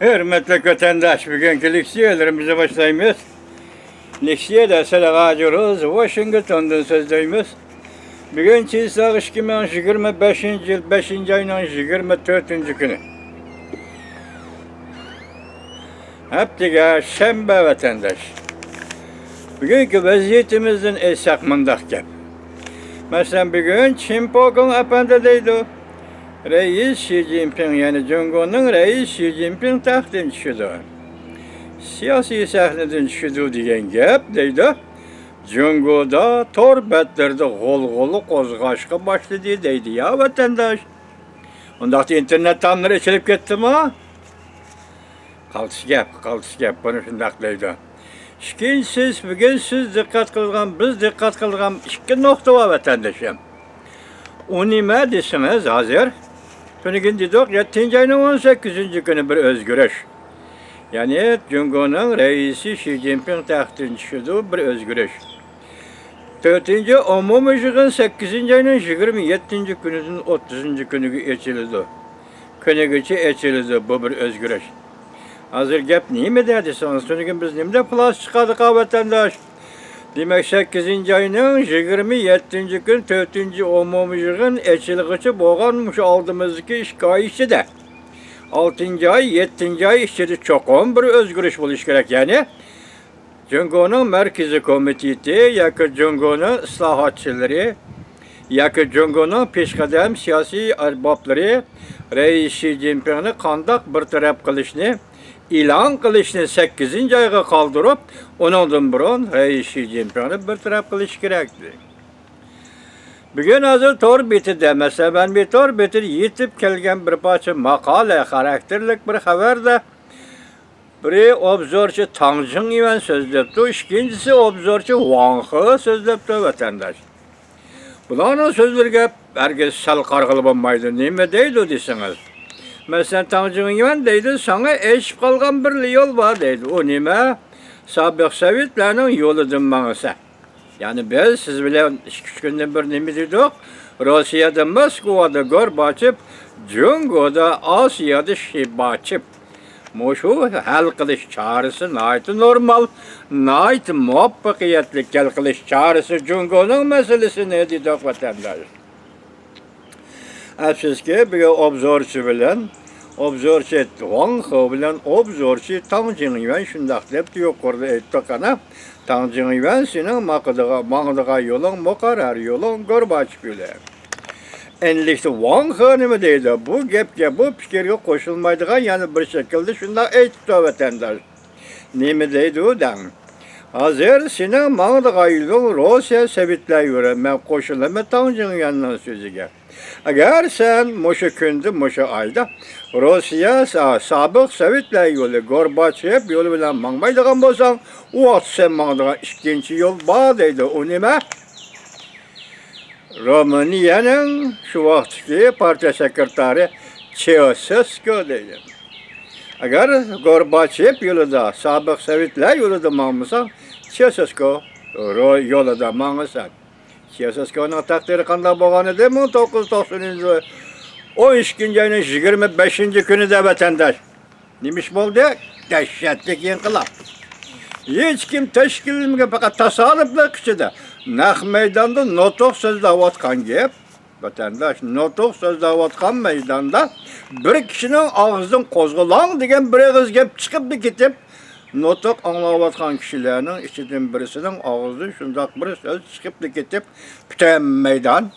Hürmetli vatandaş, bugünkü leksiyelerimize başlayıyoruz. Leksiye dersleri ağacıyoruz, Washington'dan sözdeyimiz. Bugün çizsak 2025 yıl 5. ayının 24. günü. Heptiga şembe vatandaş. Bugünkü vaziyetimizin esak mındakken. Mesela bugün Çinpok'un efendideydi. Reis Xi Jinping, yani Cumhur'un reis Xi Jinping tahttan düşürdü. Siyasi sahneden düşürdü degan gap deydi. Cumhur'da tor betlerde gol kozgaşka başladı deydi ya vatandaş. Ondaqda internet tamları içilip gitti mi? Qaltis gap, bunu şundaq deydi. İkincisi, bugün siz dikkat kılgan, biz dikkat kılgan iki nokta var vatandaşım. O nime desiniz hazır? Bugün dedik 7. ayının 18. günü bir özgürüş. Yani Cumhur'un reisi Xi Jinping tahttan düşürdü bir özgürüş. 4. Umumuşuğun 8. ayının 27. gününün 30. günü geçildi. Köne geçi geçildi bu bir özgürüş. Hazır gap neymi dersiniz? Çünkü biz nimde plus çıkardık vatandaş. Demek 8. ayının 27. gün 4. umumuşuğun geçilgıcı boğanmış aldığımızdaki işgayişi de. 6. ay, 7. ay içinde çok bir özgürüş buluş gerek yani. Cumhur'un Merkezi Komiteti, yakı Cumhur'un ıslahatçıları, yakı Cumhur'un peşkadem siyasi erbapları, Reis Xi Jinping'ni kandak bir taraf kılışını, ilan kılışını 8. ayga kaldırıp, onundan burun Reis Xi Jinping'ni bir taraf kılış gerekti. Bugün hazır tor bitide, mesela ben bir tor bitir yetip kelgen bir parça makale, karakterlik bir haber de biri obzorçu Tangjing Yuan sözlepti, ikincisi obzorçu Wang He sözlepti vatandaş. Bunların sözlerine herkes sal kargılı olmaydı, neyme deydi desiniz. Mesela Tangjing Yuan deydi, sana eşip kalgan bir yol var deydi. O neyme? Sabık Sovetlerin yoludur manısa. Yani biz siz bilen 2-3 günden bir neyme dedik? Rusya'da Moskova'da Gorbachev, Cumhur'da Asya'da Shibachev. Moşu hal kılış çağrısı nayet normal, nayet muvaffakiyetli hal kılış çağrısı Cumhur'un meselesi ne dedik vatandaş. Afsuski bir obzorçu bilen, obzorçu Wang He bilen obzorçu Tangjing Yuan şundaq dep yuqorda ettik ana. Tangjing Yuan senin maqdaga yolun, muqarrar yolun Gorbachev bilen. Enlikte Wang He nime deydi? Bu gapga, bu fikirge qo'shilmaydigan yani bir şekilde şunda aytdi vatandaş. Nime deydi o dan? Hazır senin mağdaga yolun Rusya Sovetler yürü, men qo'shilama Tangjing Yuan'ın sözüge. Eğer sen moşu kündü, moşu ayda Rusya sabık Sovetler yolu, Gorbachev yolu bilen mangmaydigan bolsan, o vaqt sen mağdaga ikinci yol var deydi. O nime? Romanya'nın şu vaxtki partiya sekretari Ceausescu deydi. Eğer Gorbachev yolunda, sabık Sovetler yolunda mağmısan, Ceausescu yolunda mağmısan. Ceausescu'nun takdiri qanday bo'lgan edi 1990 12. ayının 25. günü de vatandaş. Neymiş oldu? Dehşetlik inqilab. Hiç kim teşkilimiga fakat tasarruflar kişide. Naq meydanda notoq sözləvatqan gep, vatandaş notoq sözləvatqan meydanda bir kişinin ağzından qozğulan degen bir ağız gep çıkıp gitip notoq anlavatqan kişilerin içinden birisinin ağzı şundaq bir söz çıkıp gitip bütün meydan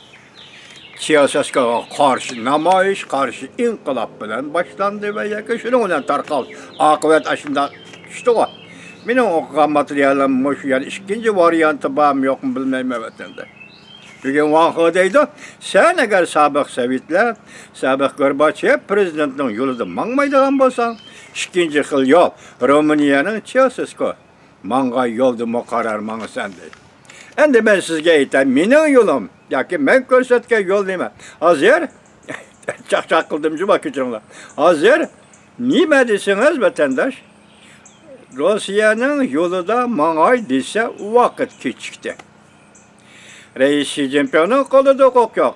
Ceausescu'ya karşı namayış, karşı inqilab bilen başlandı ve yakın şunun bilen tarqal. Akıbet aşında işte o. Benim okuyan materyalım hoş yani ikinci varyantı bağım yok mu bilmem vatandaş. Bugün Wang He deydi, sen eğer sabık Sovetler, sabık Gorbachev prezidentin yolunda mangmaydigan bolsan, ikinci xil yol Romanya'nın Ceausescu mangay yolda muqarrar mangısan deydi. Endi ben sizge aytayım, mening yolum, yoki men ko'rsatgan yol nima? Hazır, chaq qildim juba kechiringlar. Hazır, nima desiniz vatandaş? Rusya'nın yolunda mangay dese vakit kechikdi. Reis Xi Jinping'nin qo'lida huquq yo'q.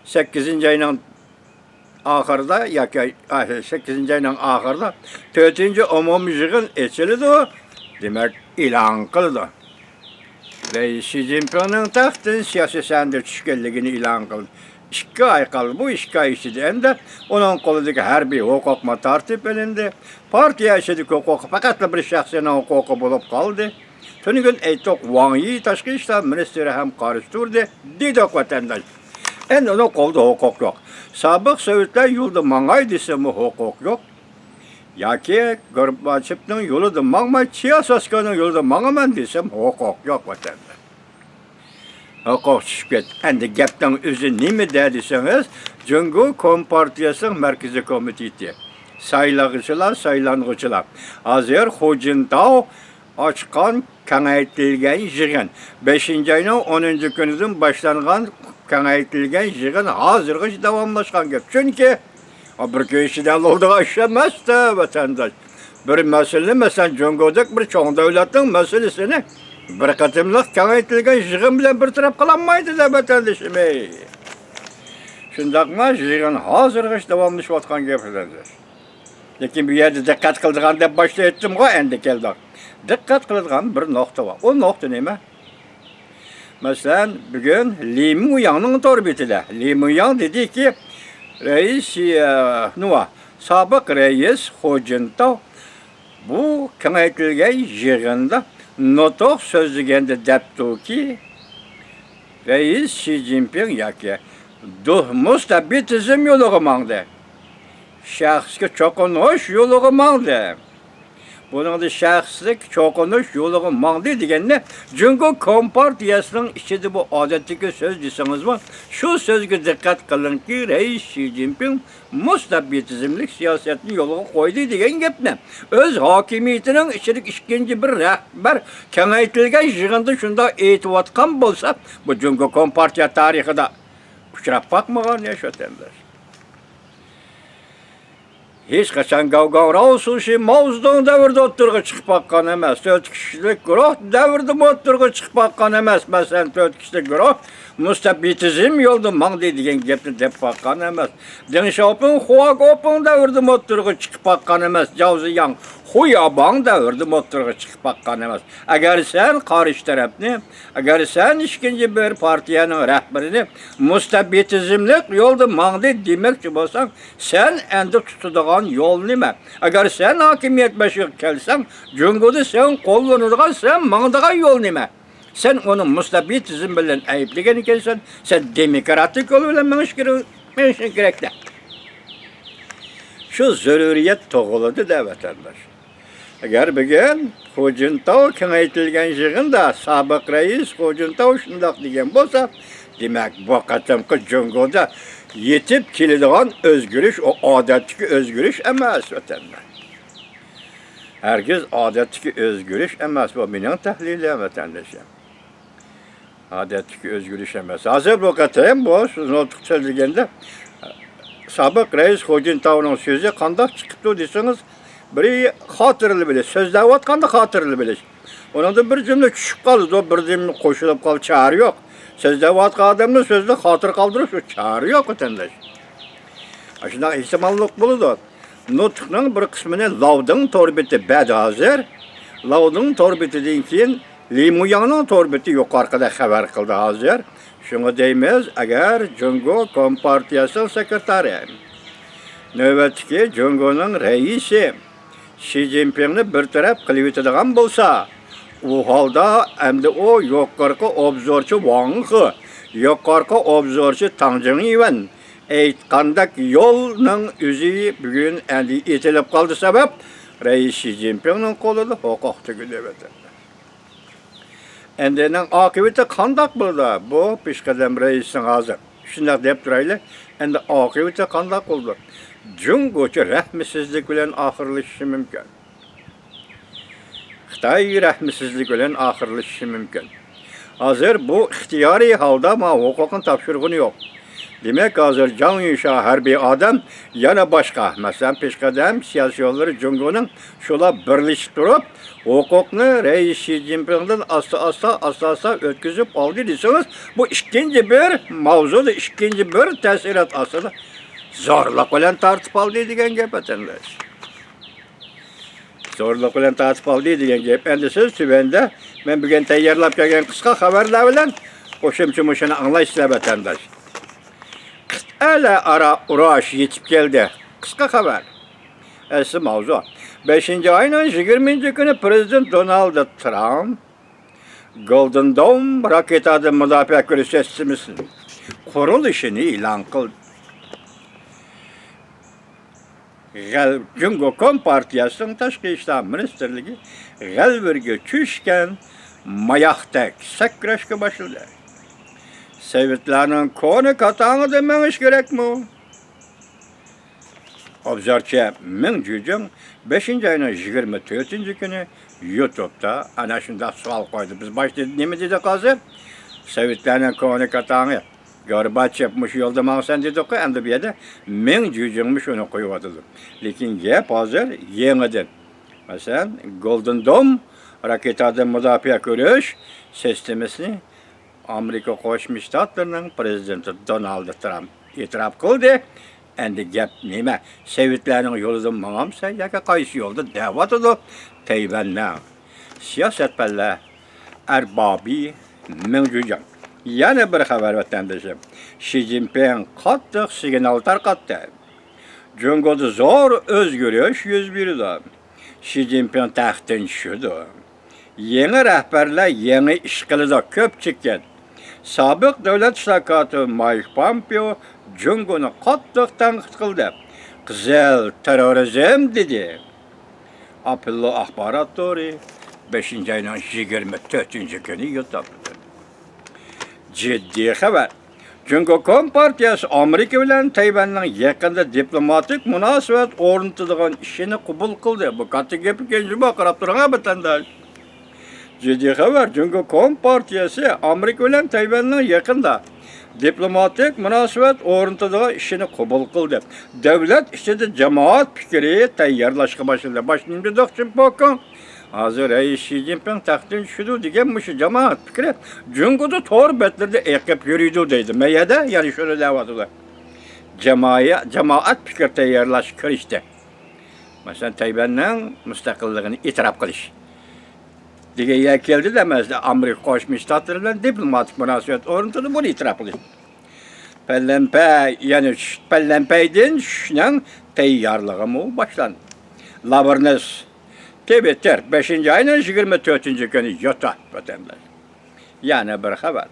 8. ayının ahırda, yoki 8 ayning ahırda 4-chi umumiy yig'in echildi o. Demak, e'lon qildi. Reis Xi Jinpingning taxtdan siyosiy sandir tushganligini e'lon qildi. 2 ay qoldi. Bu 2 ay ichida endi uning qo'lidagi harbiy huquqma tartib olindi. Partiya ichidagi huquq faqat bir shaxsning huquqi bo'lib qoldi. Tuni gün aytdiq, Wang Yi tashqi ishlar ministri ham qarshi dedi vatandosh. Endi uning qo'lida huquq yo'q. Sobiq Sovetlar yo'lda mang'ay desami huquq yo'q. Yoki Gorbachevning yo'lida mang'may, Chiyasovskiyning yo'lida mang'aman desam huquq yo'q vatandosh. Huquq tushib ketdi. Endi gapning o'zi nima desangiz, Jungo Kompartiyasining markaziy komiteti, saylanuvchilar, hozir Hu Jintao ochgan kengaytirilgan yig'in 5-ayning 10-kunidan boshlangan kengaytirilgan yig'in hozirgacha davomlashgan gap. Chunki bir köşeden olduğa iş emasdi vatandaş. Bir mesele mesela Jungo'daki bir çoğun devletin meselesini bir katımlık kengaytirilgan yig'in bilan bir taraf qilinmaydi da vatandaşım. Shundaqma yig'in hozirgacha davomlashayotgan gap vatandaş. Lekin bu yerda diqqat qildigan deb boshda aytdim-ku, endi keldik. Diqqat qiladigan bir nuqta bor. O nuqta nima? Masalan, bugun Li Muyangning to'rbetida Li Muyang dediki, reis sobiq reis Hu Jintao bu kengaytirilgan yig'inda nutq so'zlaganda debdiki, reis Xi Jinping yoki mustabitizm yo'liga mangdi. Shaxsga cho'qinish yo'liga mangdi. Buningda shaxslik cho'qinish yo'liga mangdi deganda Jungo Kompartiyasining ichida bu odatdagi so'z desangizmi, shu so'zga diqqat qilingki, reis Xi Jinping mustabitizmlik siyosatni yo'liga qo'ydi degan gapni o'z hokimiyatining ichida ikkinchi bir rahbar kengaytirilgan yig'inda shunda aytayotgan bo'lsa, bu Jungo Kompartiya tarixida uchrab boqmagan yashatanlar. Hech qachon Gavgavrav Sushi Mavzudong davrida o'ttirg'i chiqib baqqan emas. 4 kishilik guruh davrida o'ttirg'i chiqib baqqan emas. Masalan, 4 kishilik guruh mustabitizm yo'lda mangdi degan gapni deb baqqan emas. Deng Xiaoping Huagoping davrida o'ttirg'i chiqib baqqan emas. Zhao Ziyang Huyabang davrida o'ttirg'i chiqib baqqan emas. Agar sen qarshi tarafni, agar sen ikkinchi bir partiyaning rahbarini mustabitizmlik yo'lda mangdi demoqchi bo'lsang, sen endi tutadigan yo'l nima? Agar sen hokimiyat bashiga kelsang, Jungoda sen qo'llanadigan, sen mangdigan yo'l nima? Sen onu mustabitizm bilan ayblagan ekansan, sen demokratik yo'l bilan menish kerak. Shu zaruriyat tug'iladi da vatandosh. Agar bugun Hu Jintao kengaytirilgan yig'inda sobiq reis Hu Jintao shundoq degan bo'lsa, demak bu qatamqi Jungoda yetib keladigan o'zgarish o odatdagi o'zgarish emas vatandosh. Hergiz odatdagi o'zgarish emas, bu mening tahlilim vatandoshim. Odatdagi o'zgarish emas. Hozir bu qatam bu nutq so'zlaganda sobiq reis Hu Jintaoning so'zi qanday chiqibdi desangiz, biri xotirli bilish, so'zlayotganda xotirli bilish. Onda bir jumla tushib qoldi, bir jumla qo'shilib qoldi, chari yo'q. So'zlayotgan odamning so'zida xotir qoldirish u chari yo'q vatandosh. Shunday ehtimollik bo'ladi. Nutqning bir qismini Lavding to'rbeti bad hozir, Lavding to'rbetidan keyin Li Muyangning to'rbeti yuqorida xabar qildi hozir. Shunga deymiz, agar Jungo Kompartiyasi sekretari, navbatdagi Jungoning raisi Xi Jinpingni bir taraf qilib o'tadigan bo'lsa, u holda endi o yuqorqi obzorchi Wang He, yuqorqi obzorchi Tang Jingyan aytgandak yo'lning o'zi bugun endi etilib qoldi sabab reis Xi Jinpingning qo'lida huquq tugadi deb. Endining oqibati qandoq bo'ldi? Bu peshqadam raisning hozir shunday deb turaylik. Endi oqibati qandoq bo'ldi? Jungocha rahmsizlik bilan oxirlashishi mumkin. Xitoy rahmsizlik bilan oxirlashishi mumkin. Hozir bu ixtiyoriy holda ma huquqni topshirg'ini yo'q. Demak, hozir Zhang Yusha harbiy odam yana boshqa, masalan, peshqadam siyosiyonlar Jungoning shular birlashib turib, huquqni reis Xi Jinpingdan asta o'tkazib oldi desangiz, bu ikkinchi bir mavzuda, ikkinchi bir ta'sirot aslida Zorluk bilen tartıp aldı degan gep vatandaş. Zorluk bilen tartıp aldı degan gep. Endi siz tübende men bugün tayyorlap kelgen kıska haberler bilen oşum-çumuşunu anlaysızlar vatandaş. Öyle ara uğraş yetip geldi. Kıska haber. Esli mavzu. 5. ayının 20. günü Prezident Donald Trump Golden Dome raket adı müdafaa görüşmesinin kuruluşunu ilan kıldı. Cumhurbaşkanı Partiyası'nın Taşkı İşler Ministerliği galverge çüşken mayaktek sakreşke başladı. Sovetlerinin konu katağını demeniz gerek mi? Obzorçı men cücüm 5. ayının 24. günü YouTube'da ana şunda sual koydu. Biz başta ne dedik hazır? Sovetlerinin konu katağını Gorbaçev'miş yolda mağsan dedik ki endi bir yerde men cücümmiş onu koyuyordu. Lekin gep hazır yenidir. Mesela Golden Dome raket adı müdafaa görüş sistemini Amerika Koşmuş Ştatlarının Prezidenti Donald Trump itiraf kıldı. Endi gep nime? Sovetlerning yo'lidan mang'amsa yoki qaysi yo'lda da'vatidi Tayvanni siyosatparlar arbobi mavjud. Yana bir xabar vatandoshim. Xi Jinping qattiq signal tarqatdi. Jungoda zo'r o'zgarish yuz berdi. Xi Jinping taxtdan tushdi. Yangi rahbarlar yangi ish qiladi ko'pchilik. Sobiq davlat shakoti Mike Pompeo Cungoni qattiq tanqid qildi. Qizil terrorizm dedi. Apollo axborot to'ri 5. ayning 24. kuni YouTube'da. Ciddi xabar. Cumhurbaşkanı Partiyasi Amerika bilan Tayvanning yaqinda diplomatik munosabat o'rnatadigan ishini qabul qildi. Bu katta gap ekan, qarab turing vatandosh. Ciddi xabar. Cumhurbaşkanı Partiyasi Amerika bilan Tayvanning yaqinda diplomatik munosabat o'rnatadigan ishini qabul qildi. Davlat ishida jamoat fikri tayyorlashga boshladi. Başlayımda doktor Pokan hazır Xi Jinping taxtdan tushdi degan mush jamoat fikri Jungoda to'g'ri betlarda eqib yuriydi deydi. Mayada ya'ni shuni da'vatida. Jamoat fikr tayyorlash kirishdi. Masalan Tayvanning mustaqilligini e'tirof qilish. Degan yer keldi demezdi. Amerika Qo'shma Shtatlari bilan diplomatik munosabat o'rnatdi, buni e'tirof qildi. Pallanpay, ya'ni Pallanpaydan tushishning tayyorligi boshlandi. Labarnes Tibet'ter 5. ayının 24. günü yotar vatandaş. Yani bir haber.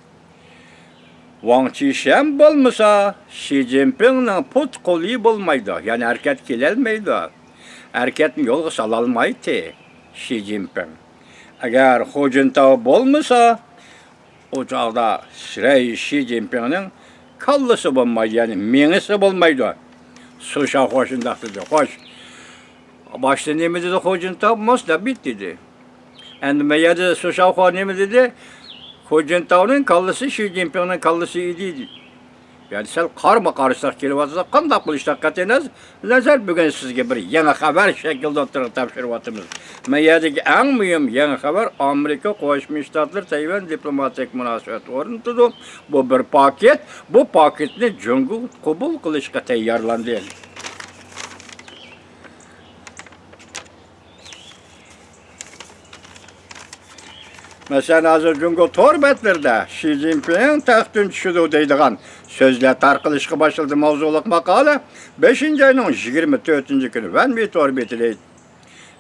Wang Qishan bo'lmasa, Xi Jinpingning put qo'li bo'lmaydi. Yani hareket kelolmaydi. Hareketni yo'lga sola olmaydi Xi Jinping. Agar Hu Jintao bo'lmasa, o chog'da Xi Jinpingning kallasi bo'lmaydi, yani mengisi bo'lmaydi. Susha hoşunda dedi. Hoş. Başta ne mi dedi Hu Jintao? Mosla bit dedi. Endi meyada Susha ne mi dedi? Hu Jintao'nun kallası Xi Jinping'nin kallası idi. Yani sen karma karışsak kelyapsiz, qanday qilishdan qat'iy nazar bugun sizga bir yangi xabar shaklida topshiryapmiz. Meyadagi eng muhim yangi xabar Amerika Qo'shma Shtatlar Tayvan diplomatik munosabat o'rnatdi. Bu bir paket, bu paketni Jungo qabul qilishga tayyorlandi. Mesela hazır Jungo torbetlerdə Xi Jinping taxtdan tushdi deydigan sözler tarqalishga başladı mavzuliq maqola 5. ayının 24. günü Van torbetida.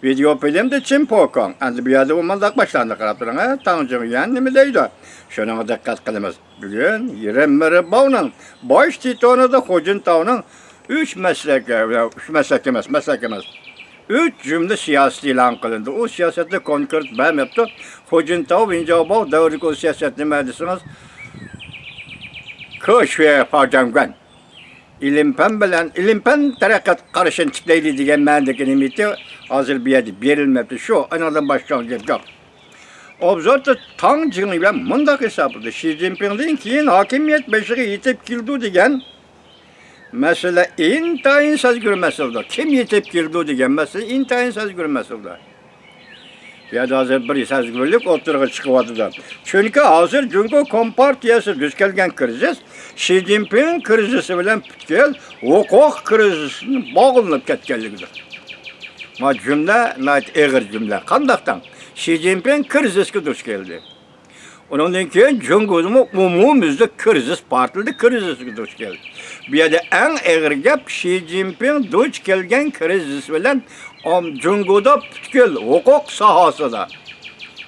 Video filmde Çin Pokan. Endi bu yerda umandaq başlandı qarab turing. Tanjingyan nima deydi? Shunga diqqat qilamiz. Bugun 20 Bowning bosh titonida Hu Jintao'ning 3 meslek emas. 3 cümle siyasi ilan kılındı. O siyasette konkret vermeyipti. Hu Jintao, Winjiabao davriki o siyaset nima desiniz? Keşfe Pajangwan. İlimpen tarakat karışın tiplaydı degan ma'nodagi nimati hozir bu yerda berilmabdi. Shu anadan boshqa gap yo'q. Obzorda Tang Jing bilan mundaq hisobladi. Xi Jinpingdan keyin hokimiyat beshiga yetib keldi degan mesele intayin sezgür meseldir. Kim yetip girdi degan mesele intayin sezgür meseldir. Ya da hazır bir sezgürlük oturuğa çıkıvadılar. Çünkü hazır Cungo Kompartiyası düz kelgen krizis, Xi Jinping krizisi bilen pütkel, hukuk krizisini bağlanıp ketkenligidir. Ma cümle, nait eğir cümle. Kandaktan Xi Jinping kriziski düz geldi. Ondan keyin Cungo'nun umumizde krizis, partili kriziski düz geldi. Bir yerde en eğir gap Xi Jinping düz kelgen krizis bilen Cungo'da pütkel, hukuk sahasında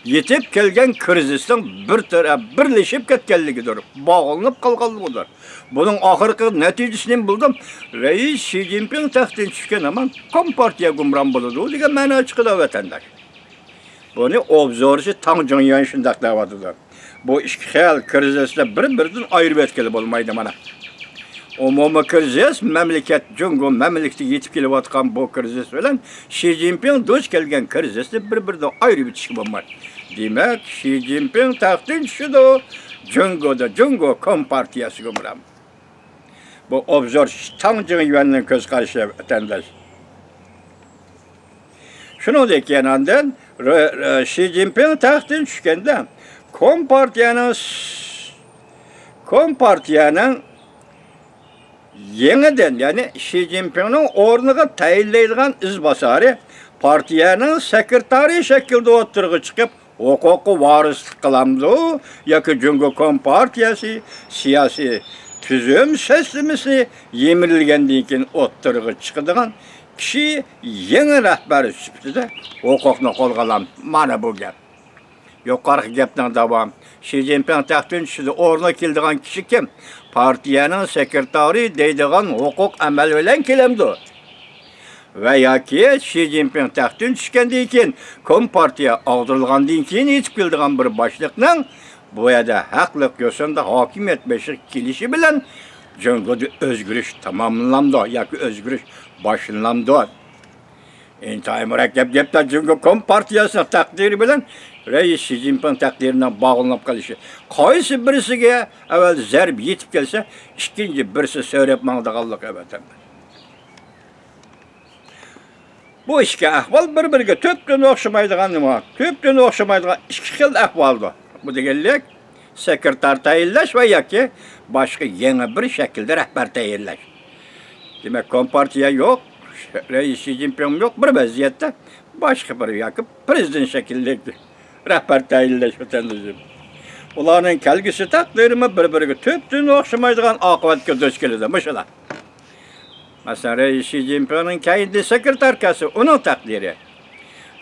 yetip kelgen krizisden bir taraf birleşip ketkenligidir. Bağlanıp kalganlıgidir. Bunun ahırkı neticesini buldum. Reis Xi Jinping tahttan çıkan ama Kompartiya gumran buludu. Diye mana çıkıda vatandaş. Bunu obzorcu Tang Jongyan şundak davadıdır. Bu işgal krizisle bir-birinden ayrı etkili olmaydı mana. Umumi krizis, memleket, Cungo memleketi yetip kelivatkan bu krizis bilen Xi Jinping duç kelgen krizisle bir-birinden ayrı bitişik olmaydı. Demek Xi Jinping tahttan çıkıda Cungo'da Cungo Kompartiyası gumran. Bu obzor Tang Jongya'nın göz karşı vatandaş. Şunu da yanından Xi Jinping tahttan çıkanda Kompartiyanın yeniden yani Xi Jinping'in ornuga tayinlaydigan izbasari partiyanın sekretari şekilde oturuğa çıkıp hukuku varislik kılamdı yoki Cungo Kompartiyası siyasi tüzüm seslemesi yemirilgandan keyin oturuğa chiqadigan kishi yangi rahbar sifatida hukukni qo'lga oladi. Mana bu gap. Yuqorqi gapdan davom. Xi Jinping taxtdan tushdi. O'rniga keladigan kishi kim? Partiyaning sekretari deydigan hukuk amal bilan kelamdi. Ve yoki Xi Jinping taxtdan tushgandan keyin Kompartiya ag'dirilgandan keyin yetib keladigan bir boshliqning bu yerda haqliq yo'sinda hokimiyat beşik kelishi bilan Cungo'da özgürlüş tamamlandı yoki özgürlüş başlandı. İntihai murakkab gaplar Cungo Kompartiyasının takdiri bilan Reis Xi Jinping takdirinden bağlanıp kalışı. Qaysi birisiga evvel zerb yetip gelse, ikinci birisi söylep mağdağallık evet. Bu iki ahval bir-biriga tüpten o'xshamaydigan nima? Tüpten o'xshamaydigan ikki xil ahvolda. Bu deganlik sekretar tayinlash va yoki boshqa yangi bir shaklda rahbar tayinlash. Demak, Kompartiya yo'q, Reis Xi Jinping yo'q, bir vaziyatda boshqa bir yoki prezident shaklida rahbar tayinlash vatandaşım. Ularning kelgusi taqdirimi bir-biriga tüpten o'xshamaydigan oqibatga duch keladi. Masalan, Mesela Reis Xi Jinping'in kendi sekreterkası, onun takdiri.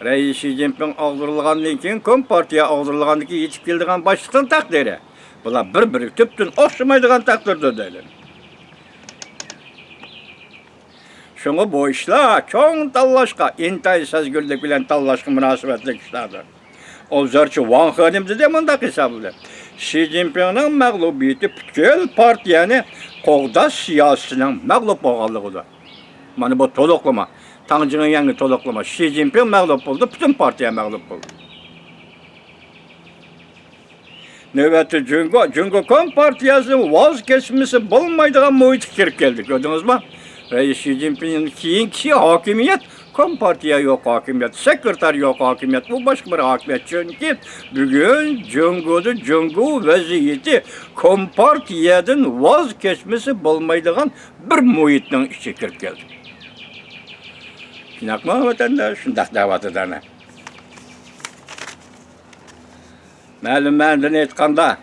Reis Xi Jinping ağdırılgandan keyin Kompartiya ağdırılgandan keyin yetip keldigan başlıqның takdiri. Bular bir-biri tüptün o'xshamaydigan takdirdir deydi. Şunu bu işler çoğun tallashqa, intay sezgirlik bilen tallashqa münasibetli işlerdir. Obzorchi Wang Xenimdi de mundaq hisoblaydi. Xi Jinping'in mag'lubiyati butkul partiyani qo'g'dash siyosatining mag'lub bo'lganligidir. Mana bu to'liqlama. Tang Jongyanga to'liqlama. Xi Jinping mag'lub bo'ldi, butun partiya mag'lub bo'ldi. Navbatda Cungo Kompartiyasining voz kechmisi bo'lmaydigan muhitga kirib keldik. Ko'rdingizmi? Reis Xi Jinping'in keyingi hokimiyat Kompartiya yo'q hokimiyat, sekretar yo'q hokimiyat, bu boshqa bir hokimiyat. Chunki bugun Cungo vaziyati Kompartiyadan voz kechmisi bo'lmaydigan bir muhitning ichiga kirib keldi. Shunaqmi vatandosh? Shundaq da'vatidana. Ma'lumotni aytganda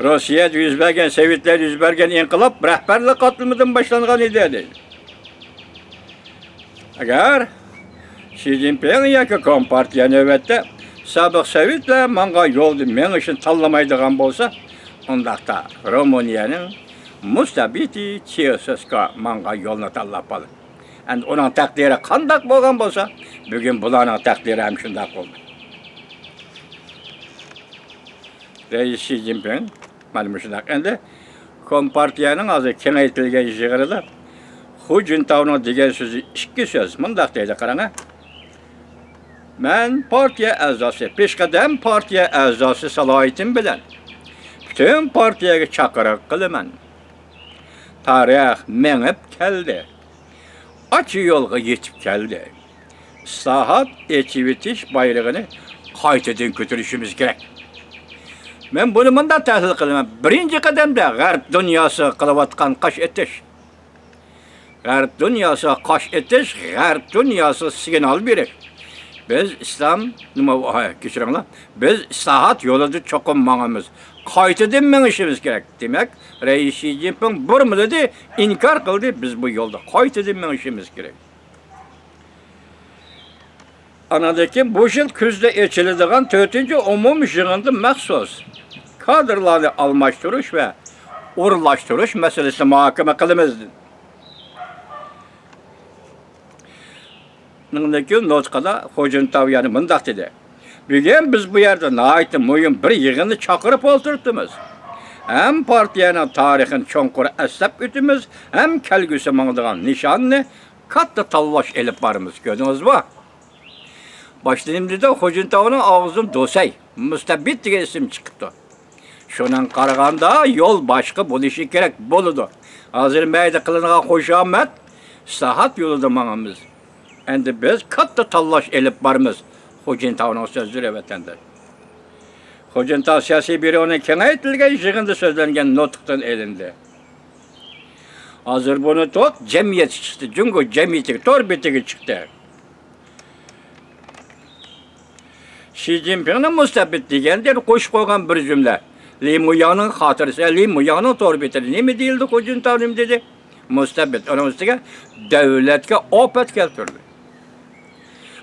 Rossiyada yuz bergan, Sovetlar yuz bergan inqilob rahbarlik qatimidan boshlangan edi deydi. Agar Xi Jinping yoki Kompartiya navbatda sobiq Sovetlar menga yo'lni men uchun tanlamaydigan bo'lsa, undaqda Ruminiyaning Mustabiti Chaushesku menga yo'lni tanlab qoldi. Endi uning taqdiri qanday bo'lgan bo'lsa, bugun bularning taqdiri ham shunday bo'ldi. Reis Xi Jinping mana shunday endi Kompartiyaning hozir kengaytirilgan yig'inida Hu Jintaoning degan so'zi ikki so'z. Mundaq deydi, qarang. Men partiya a'zosi, peshqadam partiya a'zosi salohiyatim bilan butun partiyaga chaqiriq qilaman. Tarix mengib keldi. açı yolga yetip geldi. İslahat, etiş bayrağını qaytadan götürüşümüz gerek. Ben bunu mında tahlil kılıyorum. Birinci kademde Garp dünyası kılıvatkan kaş etiş. Garp dünyası kaş etiş, Garp dünyası signal verir. Biz İslam, biz islahat yolunda çokunmağımız. Qaytadan menişimiz gerek. Demek, Reis Xi Jinping bir mi dedi, inkar kıldı, biz bu yolda qaytadan menişimiz gerek. Anadaki bu yıl küzde içildiğin 4. umum yığında məxsus kadrları almashtırış ve uğurlaştırış meselesi muhakeme kılımızdı. Nındaki notkada Hocuntav yani mındak dedi. Bugün biz bu yerde naiti mühim bir yığını çakırıp oturttumuz. Hem partiyanın tarixini çonkuru eslep ütümüz, hem kelgüsü mağdığan nişanını katta tallaş elip barımız. Gördünüz mü? Başlayımda Hocuntav'ın ağzım dosay, müstebbit diye isim çıktı. Şunun qaraganda yol başka buluşu gerek boludu. Hazır meyde kılınığa hoşamet, sahat yoluda mağamız. Endi biz katta tallaş elip barımız. Hocuntav'ın sözleri vatandaş. Hocuntav siyasi biri ona kengaytilgen, yığında sözlengen notuktan elinde. Hazır bunu tot, cemiyet çıktı. Çünkü cemiyeti, torbeti çıktı. Xi Jinping'in müstebbit degendir, koş koygan bir cümle. Li Muyan'ın hatırısı, Li Muyan'ın torbeti. Ne mi değildi Hocuntav ne dedi? Müstebbit. Onun üstüne devletke afet keltirdi.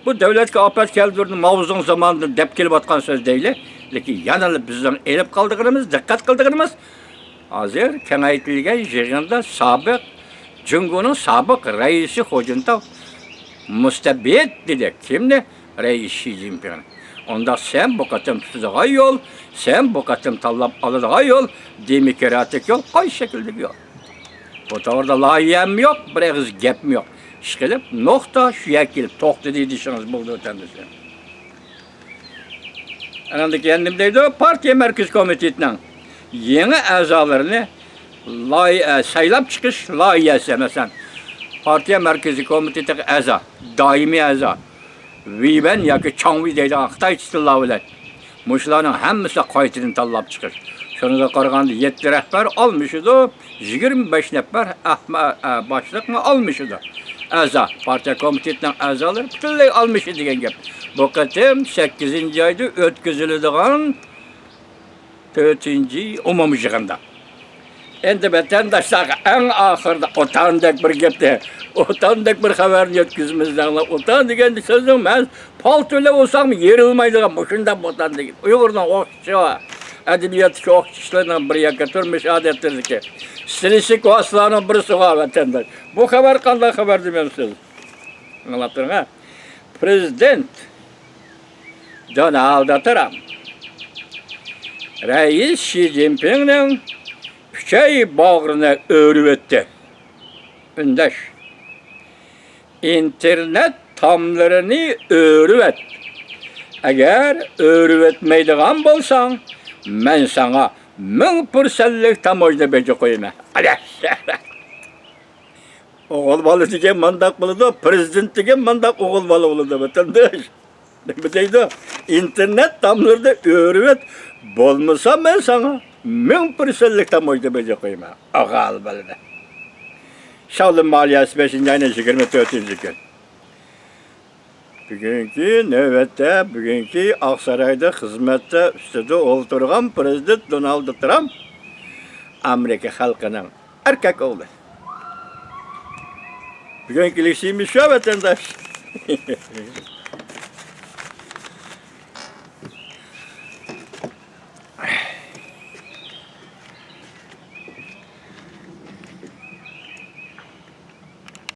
Bu devletke afet keltirdi, mavzun zamanında dep kelip atkan söz değil. Lekin yanılı bizden elip kaldığımız, dikkat kaldığımız hazır kengaytilgen yığında sabık, Cungu'nun sabık reisi Hocuntav müstebbit dedi. Kimdi? Reis Xi Jinping. Onda sen bu katım tutuzağa yol, sen bu katım tallap alızağa yol, demokratik yol, kay şekilde yol. Bu da orada layiyem yok, bir ağız gep mi yok. Şıkılıp nokta şu yakil, tok dediği dişiniz buldu ötendisi. Anandı kendimdeydi o partiya merkez komitetinin yeni azalarını saylap çıkış layiyesi mesela. Partiya merkezi komitetinin aza, daimi aza. Viben yoki Changvi deydi Xitoy tillar bilan. Mushlarning hammasi qaytadan tanlab chiqish. Shunga qaraganda 7 rahbar olmishdi, 25 nafar boshliqni olmishdi. A'zo, partiya komitetining a'zolari butunlay olmishdi degan gap. Bu qatim 8-oyda o'tkaziladigan 4-chi umumiy yig'inda. Endi vatandaşlar en ahırda otandek bir gepte, otandek bir haberini yetkizimizden, otan degen sözüm ben paltoyla olsam yerilmeydiğim boşundan otan degen. Uygurdan okçu var. Edebiyatçı okçularından bir yakatırmış adettir ki. Stilistik vasıflarının birisi var vatandaş. Bu haber kandan haber demiyorsunuz. Anlattın ha? Prezident Donald Trump, Reis Xi Jinping'in Küçey bağrına örüvetti. Ündeş. İnternet tamlarını örüvet. Eğer örüvetmeydiğin bolsan, men sana 1000%'lik tamojda bece koyma. Hadi. Oğul balı degen mandak buludu, prezident degen mandak oğul balı buludu vatandaş. Ne deydi? İnternet tamlarını örüvet. Bolmasa men sana 1000%'lik tamojda bece koyma. Oğul balı da. Şavlın maliyesi 5. ayının 24. gün. Bugünkü növbette, bugünkü Aksaray'da hizmette üstüde oturgan Prezident Donald Trump, Amerika halkının erkek oğlu. Bugünkü ilişkimiz şu vatandaş.